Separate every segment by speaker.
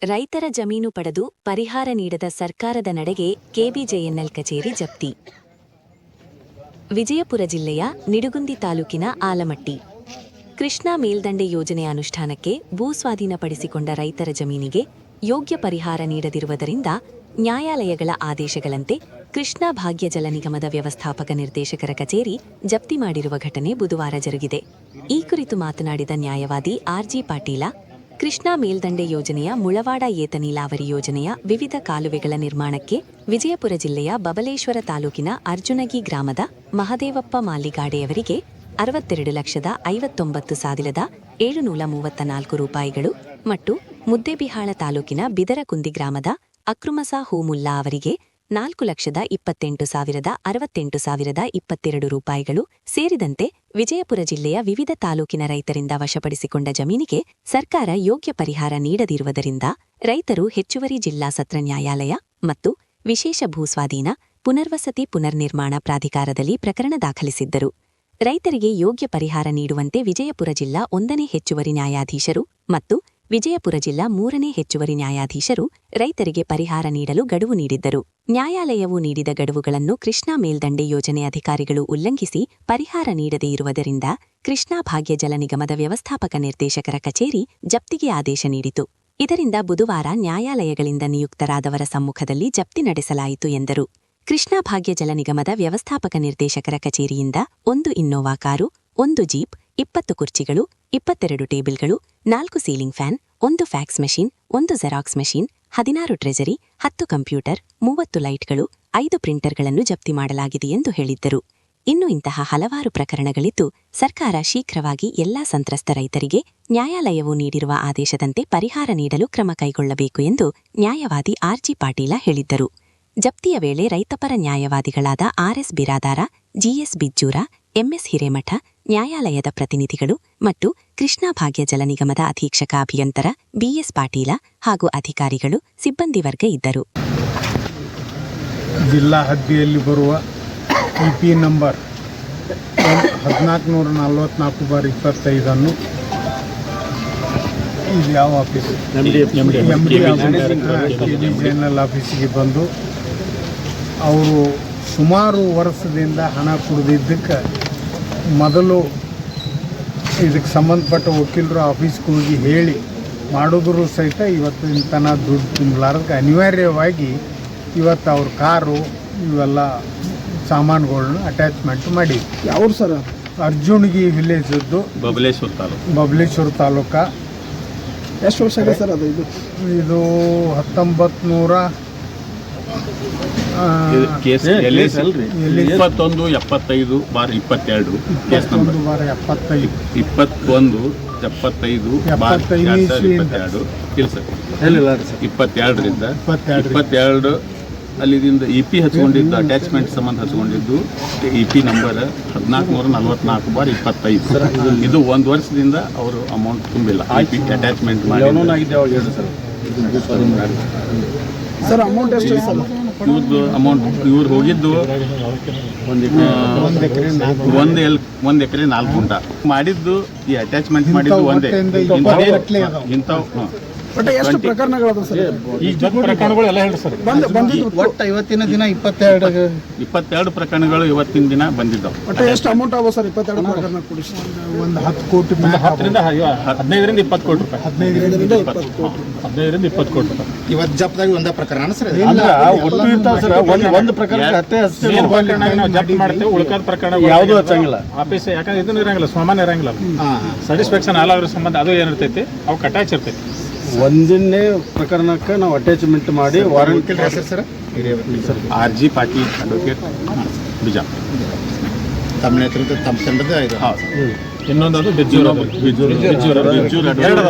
Speaker 1: ರೈತರ ಜಮೀನು ಪಡೆದು ಪರಿಹಾರ ನೀಡದ ಸರ್ಕಾರದ ನಡೆಗೆ ಕೆಬಿಜೆಎನ್ಎಲ್ ಕಚೇರಿ ಜಪ್ತಿ. ವಿಜಯಪುರ ಜಿಲ್ಲೆಯ ನಿಡುಗುಂದಿ ತಾಲೂಕಿನ ಆಲಮಟ್ಟಿ ಕೃಷ್ಣಾ ಮೇಲ್ದಂಡೆ ಯೋಜನೆ ಅನುಷ್ಠಾನಕ್ಕೆ ಭೂಸ್ವಾಧೀನಪಡಿಸಿಕೊಂಡ ರೈತರ ಜಮೀನಿಗೆ ಯೋಗ್ಯ ಪರಿಹಾರ ನೀಡದಿರುವುದರಿಂದ ನ್ಯಾಯಾಲಯಗಳ ಆದೇಶಗಳಂತೆ ಕೃಷ್ಣಾ ಭಾಗ್ಯ ಜಲ ನಿಗಮದ ವ್ಯವಸ್ಥಾಪಕ ನಿರ್ದೇಶಕರ ಕಚೇರಿ ಜಪ್ತಿ ಮಾಡಿರುವ ಘಟನೆ ಬುಧವಾರ ಜರುಗಿದೆ. ಈ ಕುರಿತು ಮಾತನಾಡಿದ ನ್ಯಾಯವಾದಿ ಆರ್.ಜಿ. ಪಾಟೀಲ, ಕೃಷ್ಣಾ ಮೇಲ್ದಂಡೆ ಯೋಜನೆಯ ಮುಳವಾಡ ಏತ ನೀರಾವರಿ ಯೋಜನೆಯ ವಿವಿಧ ಕಾಲುವೆಗಳ ನಿರ್ಮಾಣಕ್ಕೆ ವಿಜಯಪುರ ಜಿಲ್ಲೆಯ ಬಬಲೇಶ್ವರ ತಾಲೂಕಿನ ಅರ್ಜುನಗಿ ಗ್ರಾಮದ ಮಹದೇವಪ್ಪ ಮಾಲಿಗಾಡೆಯವರಿಗೆ 62,59,734 ರೂಪಾಯಿಗಳು ಮತ್ತು ಮುದ್ದೇಬಿಹಾಳ ತಾಲೂಕಿನ ಬಿದರಕುಂದಿ ಗ್ರಾಮದ ಅಕ್ರುಮಸಾ ಹೂಮುಲ್ಲಾ ಅವರಿಗೆ 4,28,068,22 ರೂಪಾಯಿಗಳು ಸೇರಿದಂತೆ ವಿಜಯಪುರ ಜಿಲ್ಲೆಯ ವಿವಿಧ ತಾಲೂಕಿನ ರೈತರಿಂದ ವಶಪಡಿಸಿಕೊಂಡ ಜಮೀನಿಗೆ ಸರ್ಕಾರ ಯೋಗ್ಯ ಪರಿಹಾರ ನೀಡದಿರುವುದರಿಂದ ರೈತರು ಹೆಚ್ಚುವರಿ ಜಿಲ್ಲಾ ಸತ್ರ ನ್ಯಾಯಾಲಯ ಮತ್ತು ವಿಶೇಷ ಭೂಸ್ವಾಧೀನ ಪುನರ್ವಸತಿ ಪುನರ್ನಿರ್ಮಾಣ ಪ್ರಾಧಿಕಾರದಲ್ಲಿ ಪ್ರಕರಣ ದಾಖಲಿಸಿದ್ದರು. ರೈತರಿಗೆ ಯೋಗ್ಯ ಪರಿಹಾರ ನೀಡುವಂತೆ ವಿಜಯಪುರ ಜಿಲ್ಲಾ 1ನೇ ಹೆಚ್ಚುವರಿ ನ್ಯಾಯಾಧೀಶರು ಮತ್ತು ವಿಜಯಪುರ ಜಿಲ್ಲಾ 3ನೇ ಹೆಚ್ಚುವರಿ ನ್ಯಾಯಾಧೀಶರು ರೈತರಿಗೆ ಪರಿಹಾರ ನೀಡಲು ಗಡುವು ನೀಡಿದ್ದರು. ನ್ಯಾಯಾಲಯವು ನೀಡಿದ ಗಡುವುಗಳನ್ನು ಕೃಷ್ಣಾ ಮೇಲ್ದಂಡೆ ಯೋಜನೆ ಅಧಿಕಾರಿಗಳು ಉಲ್ಲಂಘಿಸಿ ಪರಿಹಾರ ನೀಡದೇ ಇರುವುದರಿಂದ ಕೃಷ್ಣಾ ಭಾಗ್ಯ ಜಲ ನಿಗಮದ ವ್ಯವಸ್ಥಾಪಕ ನಿರ್ದೇಶಕರ ಕಚೇರಿ ಜಪ್ತಿಗೆ ಆದೇಶ ನೀಡಿತು. ಇದರಿಂದ ಬುಧವಾರ ನ್ಯಾಯಾಲಯಗಳಿಂದ ನಿಯುಕ್ತರಾದವರ ಸಮ್ಮುಖದಲ್ಲಿ ಜಪ್ತಿ ನಡೆಸಲಾಯಿತು ಎಂದರು. ಕೃಷ್ಣಾ ಭಾಗ್ಯ ಜಲ ನಿಗಮದ ವ್ಯವಸ್ಥಾಪಕ ನಿರ್ದೇಶಕರ ಕಚೇರಿಯಿಂದ 1 ಇನ್ನೋವಾ ಕಾರು, 1 ಜೀಪ್, 20 ಕುರ್ಚಿಗಳು, 22 ಟೇಬಲ್ಗಳು, 4 ceiling fan, 1 fax machine, 1 Xerox machine, 16 treasury, 10 computer, 30 ಲೈಟ್ಗಳು, 5 ಪ್ರಿಂಟರ್ಗಳನ್ನು ಜಪ್ತಿ ಮಾಡಲಾಗಿದೆ ಎಂದು ಹೇಳಿದ್ದರು. ಇನ್ನು ಇಂತಹ ಹಲವಾರು ಪ್ರಕರಣಗಳಿದ್ದು ಸರ್ಕಾರ ಶೀಘ್ರವಾಗಿ ಎಲ್ಲಾ ಸಂತ್ರಸ್ತ ರೈತರಿಗೆ ನ್ಯಾಯಾಲಯವು ನೀಡಿರುವ ಆದೇಶದಂತೆ ಪರಿಹಾರ ನೀಡಲು ಕ್ರಮ ಕೈಗೊಳ್ಳಬೇಕು ಎಂದು ನ್ಯಾಯವಾದಿ ಆರ್.ಜಿ. ಪಾಟೀಲ ಹೇಳಿದ್ದರು. ಜಪ್ತಿಯ ವೇಳೆ ರೈತಪರ ನ್ಯಾಯವಾದಿಗಳಾದ ಆರ್.ಎಸ್. ಬಿರಾದಾರ, ಜಿ.ಎಸ್. ಬಿಜ್ಜೂರ, ಎಂಎಸ್ ಹಿರೇಮಠ, ನ್ಯಾಯಾಲಯದ ಪ್ರತಿನಿಧಿಗಳು ಮತ್ತು ಕೃಷ್ಣಾ ಭಾಗ್ಯ ಜಲ ನಿಗಮದ ಅಧೀಕ್ಷಕ ಅಭಿಯಂತರ ಬಿ.ಎಸ್. ಪಾಟೀಲ ಹಾಗೂ ಅಧಿಕಾರಿಗಳು, ಸಿಬ್ಬಂದಿ ವರ್ಗ ಇದ್ದರು.
Speaker 2: ಜಿಲ್ಲಾ ಹದ್ದಿಯಲ್ಲಿ ಬರುವ ಇಪಿ ನಂಬರ್ 1444/25 ಇದು ಯಾವ ಆಫೀಸ್ ಕೆಬಿಜೆಎನ್ಎಲ್ ಆಫೀಸಿಗೆ ಬಂದು ಅವರು ಸುಮಾರು ವರ್ಷದಿಂದ ಹಣ ಕೊಡದಿದ್ದಕ್ಕೆ ಮೊದಲು ಇದಕ್ಕೆ ಸಂಬಂಧಪಟ್ಟ ವಕೀಲರು ಆಫೀಸ್ಗೆ ಹೋಗಿ ಹೇಳಿ ಮಾಡಿದ್ರು ಸಹಿತ ಇವತ್ತಿನ ತನಕ ದುಡ್ಡು ತುಂಬಲಾರದಕ್ಕೆ ಅನಿವಾರ್ಯವಾಗಿ ಇವತ್ತು ಅವ್ರ ಕಾರು ಇವೆಲ್ಲ ಸಾಮಾನುಗಳನ್ನ ಅಟ್ಯಾಚ್ಮೆಂಟ್ ಮಾಡಿ.
Speaker 3: ಯಾವ್ದು ಸರ್?
Speaker 2: ಅರ್ಜುನಗಿ ವಿಲೇಜದ್ದು, ಬಬಲೇಶ್ವರ ತಾಲೂಕು.
Speaker 3: ಎಷ್ಟು ವರ್ಷ ಆಗಿದೆ ಸರ್ ಅದು?
Speaker 2: ಇದು 1971
Speaker 4: 75/22 21/75/2022 22 ಅಲ್ಲಿಂದ ಇಪಿ ಹಚ್ಕೊಂಡಿದ್ದು ಅಟ್ಯಾಚ್ಮೆಂಟ್ ಸಂಬಂಧ ಹಚ್ಕೊಂಡಿದ್ದು ಇಪಿ ನಂಬರ್ 1444/25. ಇದು 1 ವರ್ಷದಿಂದ ಅವರು ಅಮೌಂಟ್ ತುಂಬಿಲ್ಲ. ಇಪಿ ಅಟ್ಯಾಚ್ಮೆಂಟ್ ಮಾಡಿ
Speaker 3: ಸರ್ ಅಮೌಂಟ್ ಎಷ್ಟು ಸರ್?
Speaker 4: ಇವ್ರದ್ದು ಅಮೌಂಟ್ ಇವ್ರು ಹೋಗಿದ್ದು 1 ಎಕರೆ 4 ಗುಂಟ ಮಾಡಿದ್ದು. ಈ ಅಟ್ಯಾಚ್ಮೆಂಟ್ ಮಾಡಿದ್ದು ಒಂದೇ. ಇಂಥವು
Speaker 3: ಬಟ್ ಎಷ್ಟು ಪ್ರಕರಣಗಳು ಸರ್?
Speaker 4: ಈ ಪ್ರಕರಣಗಳು ಎಲ್ಲ ಹೇಳಿ ಸರ್.
Speaker 2: ಒಟ್ಟು ಇವತ್ತಿನ ದಿನ 22
Speaker 4: ಪ್ರಕರಣಗಳು ಇವತ್ತಿನ ದಿನ ಬಂದಿದ್ದಾವೆ.
Speaker 3: ಒಟ್ಟು ಎಷ್ಟು ಅಮೌಂಟ್ ಆಗ ಸರ್? 22 ಪ್ರಕರಣ ಕೊಡಿ.
Speaker 2: ಒಂದು 10 ಕೋಟಿ,
Speaker 4: 15ರಿಂದ 20 ಕೋಟಿ ರೂಪಾಯಿ.
Speaker 3: 15ರಿಂದ 20
Speaker 4: ಕೋಟಿ ರೂಪಾಯಿ.
Speaker 5: ಇವತ್ತು ಜಪ್ತಾಗಿ ಒಂದೇ ಪ್ರಕರಣ ಸರ್?
Speaker 4: ಒಟ್ಟು ಇರ್ತಾವೆ ಸರ್. ಒಂದು ಪ್ರಕರಣ ಜಪ್ತಿ ಮಾಡ್ತೇವೆ. ಉಳ್ಕಾದ ಪ್ರಕರಣ ಯಾವುದೂ ಹಚ್ಚಂಗಿಲ್ಲ ಆಫೀಸ್. ಯಾಕಂದ್ರೆ ಇದನ್ನು ಇರಂಗಿಲ್ಲ, ಸಾಮಾನ್ಯ ಇರಂಗಿಲ್ಲ. ಸ್ಯಾಟಿಸ್ಫ್ಯಾಕ್ಷನ್ ಆಲ್ ಅವ್ರ ಸಂಬಂಧ ಅದು ಏನಿರ್ತೈತಿ, ಅವಕ್ಕೆ ಅಟ್ಯಾಚ್ ಇರ್ತೈತಿ.
Speaker 6: ಒಂದನೇ ಪ್ರಕರಣಕ್ಕೆ ನಾವು ಅಟ್ಯಾಚ್ಮೆಂಟ್ ಮಾಡಿ warrant.
Speaker 5: Sir
Speaker 4: R G. Patil advocate, Bijapur.
Speaker 5: ತಮ್ಮ ನೇತೃತ್ವ ತಮ್ಮ ತಂಡದ ಇದು.
Speaker 4: ಇನ್ನೊಂದು ಅದು ಬಿಜ್ಜೂರ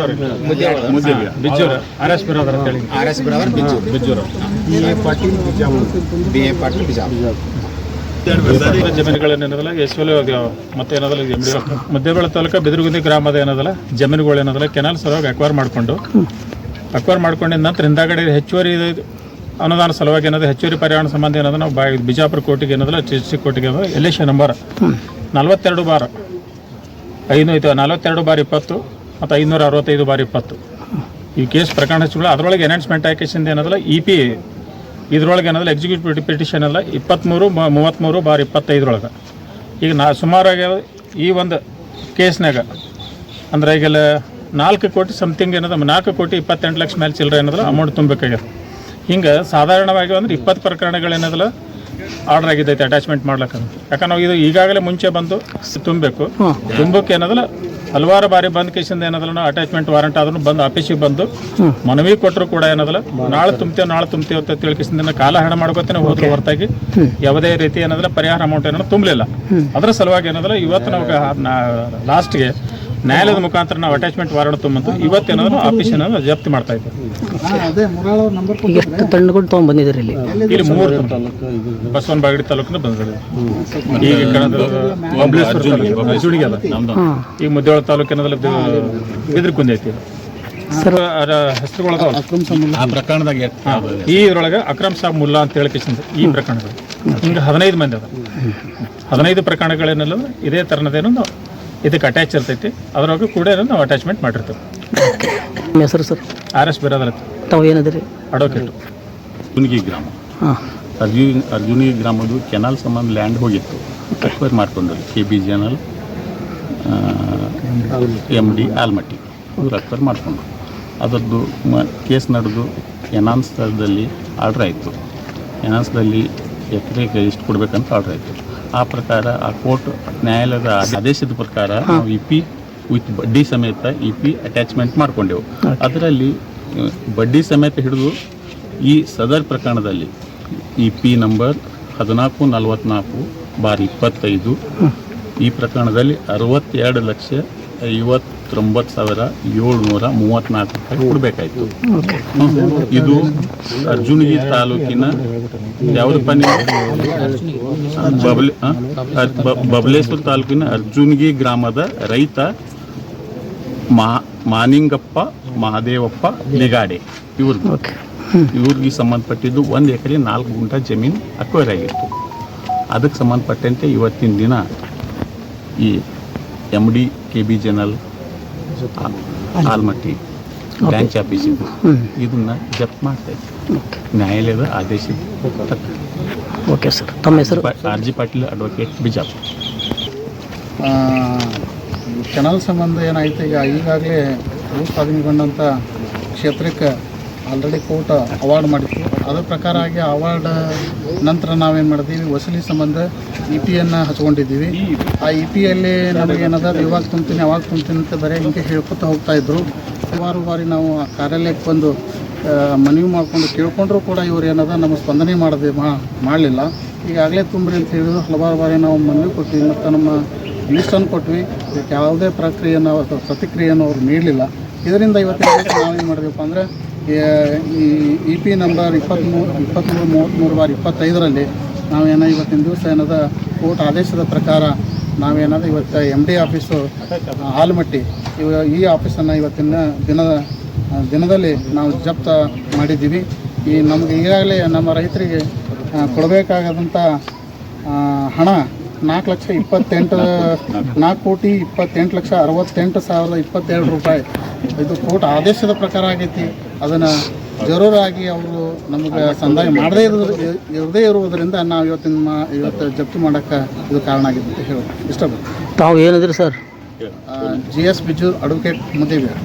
Speaker 4: ಆರ್.ಎಸ್. ಬಿರಾದರ್ ಅಂತ ಹೇಳಿ.
Speaker 5: ಆರ್.ಎಸ್. ಬಿರಾದರ್ ಬಿಜ್ಜೂರ.
Speaker 2: ಬಿ.ಎ. ಪಾಟೀಲ್ ಬಿಜಾಪುರ.
Speaker 4: ಜಮೀನುಗಳೇನದಲ್ಲ ಎಸ್ವಲೆ ಮತ್ತೆ ಏನದಲ್ಲ ಮುದ್ದೇಬಿಹಾಳ ತಾಲೂಕು ಬಿದರಗುಂದಿ ಗ್ರಾಮದ ಏನದಲ್ಲ ಜಮೀನುಗಳು ಏನದಲ್ಲ ಕೆನಾಲ್ ಸಲುವಾಗಿ ಅಕ್ವೈರ್ ಮಾಡ್ಕೊಂಡಿದ್ದ ನಂತರ ಹಿಂದಾಗಡೆ ಹೆಚ್ಚುವರಿ ಅನುದಾನ ಸಲುವಾಗಿ ಏನದ ಹೆಚ್ಚುವರಿ ಪರಿಹಾರ ಸಂಬಂಧ ಏನದ ನಾವು ಬಿಜಾಪುರ ಕೋರ್ಟಿಗೆ ಏನದಲ್ಲ ಡಿಸ್ಟ್ರಿಕ್ಟ್ ಕೋರ್ಟಿಗೆ ಎಲೆಕ್ಷನ್ ನಂಬರ್ 42/5 42/20 ಮತ್ತು 565/20 ಈ ಕೇಸ್ ಪ್ರಕರಣ ಹಚ್ಚಿಗಳು ಅದರೊಳಗೆ ಎನೌನ್ಸ್ಮೆಂಟ್ ಹಾಕಿಸಿಂದ ಏನದಲ್ಲ EP ಇದ್ರೊಳಗೆ ಏನದಲ್ಲ ಎಕ್ಸಿಕ್ಯೂಟಿವ್ ಪಿಟಿಷನ್ ಎಲ್ಲ 23/33/25 ಈಗ ಸುಮಾರಾಗಿ ಈ ಒಂದು ಕೇಸ್ನಾಗ ಅಂದ್ರೆ ಈಗೆಲ್ಲ 4 ಕೋಟಿ ಸಮಥಿಂಗ್ ಏನದ 4 ಕೋಟಿ 28 ಲಕ್ಷ ಮೇಲೆ ಚಿಲ್ಲರೆ ಏನದಲ್ಲ ಅಮೌಂಟ್ ತುಂಬಬೇಕಾಗ್ಯದ. ಹಿಂಗೆ ಸಾಧಾರಣವಾಗಿ ಅಂದ್ರೆ 20 ಪ್ರಕರಣಗಳೇನದಲ್ಲ ಆರ್ಡರ್ ಆಗಿದ್ದೈತೆ ಅಟ್ಯಾಚ್ಮೆಂಟ್ ಮಾಡ್ಲಿಕ್ಕೆ. ಯಾಕಂದ್ರೆ ನಾವು ಇದು ಈಗಾಗಲೇ ಮುಂಚೆ ಬಂದು ತುಂಬಬೇಕು. ತುಂಬಕ್ಕೆ ಏನದಲ್ಲ ಹಲವಾರು ಬಾರಿ ಬಂದ್ ಕೇಸಿಂದ ಏನದಲ್ಲ ನಾವು ಅಟ್ಯಾಚ್ಮೆಂಟ್ ವಾರಂಟ್ ಆದ್ರೂ ಬಂದು ಆಫೀಸಿಗೆ ಬಂದು ಮನವಿ ಕೊಟ್ಟರು ಕೂಡ ಏನದಲ್ಲ ನಾಳೆ ತುಂಬ್ತೇವೆ ಅಂತ ತಿಳ್ಕಿಸಿಂದ ಕಾಲ ಹಣ ಮಾಡ್ಕೋತೇನೆ ಹೋದ್ರೆ ಹೊರತಾಗಿ ಯಾವುದೇ ರೀತಿ ಏನದಲ್ಲ ಪರಿಹಾರ ಅಮೌಂಟ್ ಏನೋ ತುಂಬಲಿಲ್ಲ. ಅದರ ಸಲುವಾಗಿ ಏನದಲ್ಲ ಇವತ್ತು ನಾವು ಲಾಸ್ಟ್ಗೆ ನ್ಯಾಯಾಲಯದ ಮುಖಾಂತರ ನಾವು ಅಟ್ಯಾಚ್ಮೆಂಟ್ ವಾರಂಟ್ ತುಂಬಂತು ಇವತ್ತೇನಾದ್ರು ಆಫೀಸ್ ಏನಾದ್ರು ಜಪ್ತಿ ಮಾಡ್ತಾ ಇದ್ದೀವಿ.
Speaker 7: ಎಷ್ಟು ತಂಡಗಳು ತೊಗೊಂಡ್ಬಂದಿದ್ದೀರಿ ಇಲ್ಲಿ?
Speaker 4: ಇಲ್ಲಿ 3 ಬಸವನ ಬಾಗಡಿ ತಾಲೂಕಿನ ಬಂದಿದೆ. ಈಗ ಅರ್ಜುನಿಗೆ ಅದ ಈಗ ಮುದ್ದೇಳ ತಾಲೂಕಿನದಲ್ಲಿ ಬಿದ್ರಕುಂದಿ ಐತಿ.
Speaker 7: ಸರ್
Speaker 4: ಹೆಸರುಗಳದ
Speaker 5: ಆ ಪ್ರಕರಣದಾಗ
Speaker 4: ಈ ಇದ್ರೊಳಗೆ ಅಕ್ರಮ್ ಸಾಬ್ ಮುಲ್ಲಾ ಅಂತ ಹೇಳಿಕೆಸಿಂದ ಈ ಪ್ರಕರಣಗಳು ಹಿಂಗೆ 15 ಮಂದಿ ಅದ. 15 ಪ್ರಕರಣಗಳೇನೆಲ್ಲ ಇದೇ ಥರನದೇನು ಇದಕ್ಕೆ ಅಟ್ಯಾಚ್ ಇರ್ತೈತಿ. ಅದ್ರೊಳಗೆ ಕೂಡ ನಾವು ಅಟ್ಯಾಚ್ಮೆಂಟ್ ಮಾಡಿರ್ತೇವೆ.
Speaker 7: ನಿಮ್ಮ ಹೆಸರು ಸರ್?
Speaker 4: RS ಬಿರಾದರ್
Speaker 7: ತಾವು ಏನದಿರಿ?
Speaker 4: ಅಡ್ವೊಕೇಟು.
Speaker 8: ಅರ್ಜುನಿಗೆ ಗ್ರಾಮ ಅರ್ಜುನಿಗೆ ಗ್ರಾಮದ್ದು ಕೆನಾಲ್ ಸಂಬಂಧ ಲ್ಯಾಂಡ್ ಹೋಗಿತ್ತು. ಅಕ್ವೈರ್ ಮಾಡ್ಕೊಂಡ್ರು KBGNL MD ಆಲ್ಮಟ್ಟಿ ಇವ್ರು ಅಕ್ವೈರ್ ಮಾಡಿಕೊಂಡ್ರು. ಅದರದ್ದು ಕೇಸ್ ನಡೆದು ಎನಾನ್ಸ್ದಲ್ಲಿ ಆರ್ಡ್ರ್ ಆಯಿತು. ಎನಾನ್ಸ್ದಲ್ಲಿ ಎಕರೆಗೆ ಇಷ್ಟು ಕೊಡಬೇಕಂತ ಆರ್ಡ್ರ್ ಆಯಿತು. ಆ ಪ್ರಕಾರ ಆ ಕೋರ್ಟ್ ನ್ಯಾಯಾಲಯದ ಆದೇಶದ ಪ್ರಕಾರ ನಾವು EP ವಿತ್ ಬಡ್ಡಿ ಸಮೇತ EP ಅಟ್ಯಾಚ್ಮೆಂಟ್ ಮಾಡಿಕೊಂಡೆವು. ಅದರಲ್ಲಿ ಬಡ್ಡಿ ಸಮೇತ ಹಿಡಿದು ಈ ಸದರ್ ಪ್ರಕರಣದಲ್ಲಿ EP ನಂಬರ್ 1444/25 ಈ ಪ್ರಕರಣದಲ್ಲಿ 62,59,734 ರೂಪಾಯಿ ಕೊಡಬೇಕಾಯಿತು. ಇದು ಅರ್ಜುನಿಗೆ ತಾಲೂಕಿನ ಯಾವುದಪ್ಪ ನೀವು ಬಬಲೇಶ್ವರ ತಾಲೂಕಿನ ಅರ್ಜುನಿಗೆ ಗ್ರಾಮದ ರೈತ ಮಾನಿಂಗಪ್ಪ ಮಹಾದೇವಪ್ಪ ಲಿಗಾಡೆ ಇವ್ರಿಗೆ ಸಂಬಂಧಪಟ್ಟಿದ್ದು 1 ಎಕರೆ 4 ಗುಂಟ ಜಮೀನು ಅಕ್ವೈರ್ ಆಗಿತ್ತು. ಅದಕ್ಕೆ ಸಂಬಂಧಪಟ್ಟಂತೆ ಇವತ್ತಿನ ದಿನ ಈ MD KBGNL Almatti branch office ಇದನ್ನ ಜಪ್ತ್ ಮಾಡ್ತಾ ಇದ್ದೀವಿ ನ್ಯಾಯಾಲಯದ ಆದೇಶದ.
Speaker 7: Okay sir. ತಮ್ಮ ಹೆಸರು?
Speaker 8: RG Patil advocate Bijapur.
Speaker 2: Canal ಸಂಬಂಧ ಏನಾಯ್ತು ಈಗಾಗಲೇ ಭೂ ಸ್ವಾಧೀನಗೊಂಡಂಥ ಕ್ಷೇತ್ರಕ್ಕೆ ಆಲ್ರೆಡಿ ಕೋರ್ಟ್ ಅವಾರ್ಡ್ ಮಾಡಿತ್ತು. ಅದರ ಪ್ರಕಾರ ಆಗಿ ಅವಾರ್ಡ್ ನಂತರ ನಾವೇನು ಮಾಡಿದ್ದೀವಿ ವಸೂಲಿ ಸಂಬಂಧ EP ಹಚ್ಕೊಂಡಿದ್ದೀವಿ. ಆ EP ನಮಗೇನದ ಇವಾಗ ತುಂಬ್ತೀನಿ ಅವಾಗ ತುಂಬ್ತೀನಿ ಅಂತ ಬರೀ ಹಿಂಗೆ ಹೇಳ್ಕೊತಾ ಹೋಗ್ತಾಯಿದ್ರು. ಹಲವಾರು ಬಾರಿ ನಾವು ಆ ಕಾರ್ಯಾಲಯಕ್ಕೆ ಬಂದು ಮನವಿ ಮಾಡಿಕೊಂಡು ಕೇಳ್ಕೊಂಡ್ರೂ ಕೂಡ ಇವ್ರು ಏನದ ನಮ್ಮ ಸ್ಪಂದನೆ ಮಾಡಲಿಲ್ಲ. ಈಗಾಗಲೇ ತುಂಬ್ರಿ ಅಂತ ಹೇಳಿದ್ರು. ಹಲವಾರು ಬಾರಿ ನಾವು ಮನವಿ ಕೊಟ್ವಿ ಮತ್ತು ನಮ್ಮ ಲಿಸ್ಟನ್ನು ಕೊಟ್ವಿ. ಇದಕ್ಕೆ ಯಾವುದೇ ಪ್ರತಿಕ್ರಿಯೆಯನ್ನು ಅವ್ರು ನೀಡಲಿಲ್ಲ. ಇದರಿಂದ ಇವತ್ತಿನ ನಾವೇನು ಮಾಡಬೇಕು ಅಂದರೆ ಈ EP ನಂಬರ್ 23/33/25 ನಾವೇನೋ ಇವತ್ತಿನ ದಿವಸ ಏನದ ಕೋರ್ಟ್ ಆದೇಶದ ಪ್ರಕಾರ ನಾವೇನದ ಇವತ್ತು MD ಆಫೀಸು ಆಲ್ಮಟ್ಟಿ ಈ ಆಫೀಸನ್ನು ಇವತ್ತಿನ ದಿನದಲ್ಲಿ ನಾವು ಜಪ್ತ ಮಾಡಿದ್ದೀವಿ. ಈ ನಮಗೆ ಈಗಾಗಲೇ ನಮ್ಮ ರೈತರಿಗೆ ಕೊಡಬೇಕಾದಂಥ ಹಣ 4,28,68,62,22 ರೂಪಾಯಿ ಇದು ಕೋರ್ಟ್ ಆದೇಶದ ಪ್ರಕಾರ ಆಗೈತಿ. ಅದನ್ನು ಜರೂರಾಗಿ ಅವರು ನಮಗೆ ಸಂದಾಯ ಮಾಡದೇ ಇರದೇ ಇರುವುದರಿಂದ ನಾವು ಇವತ್ತು ಜಪ್ತಿ ಮಾಡೋಕ್ಕೆ ಇದು ಕಾರಣ ಆಗಿದೆ ಅಂತ ಹೇಳೋದು ಇಷ್ಟಪಡ್ತೀನಿ.
Speaker 7: ತಾವು ಏನಿದ್ರಿ ಸರ್?
Speaker 2: GS Bijur advocate ಮುದ್ದೇಬೇರ್.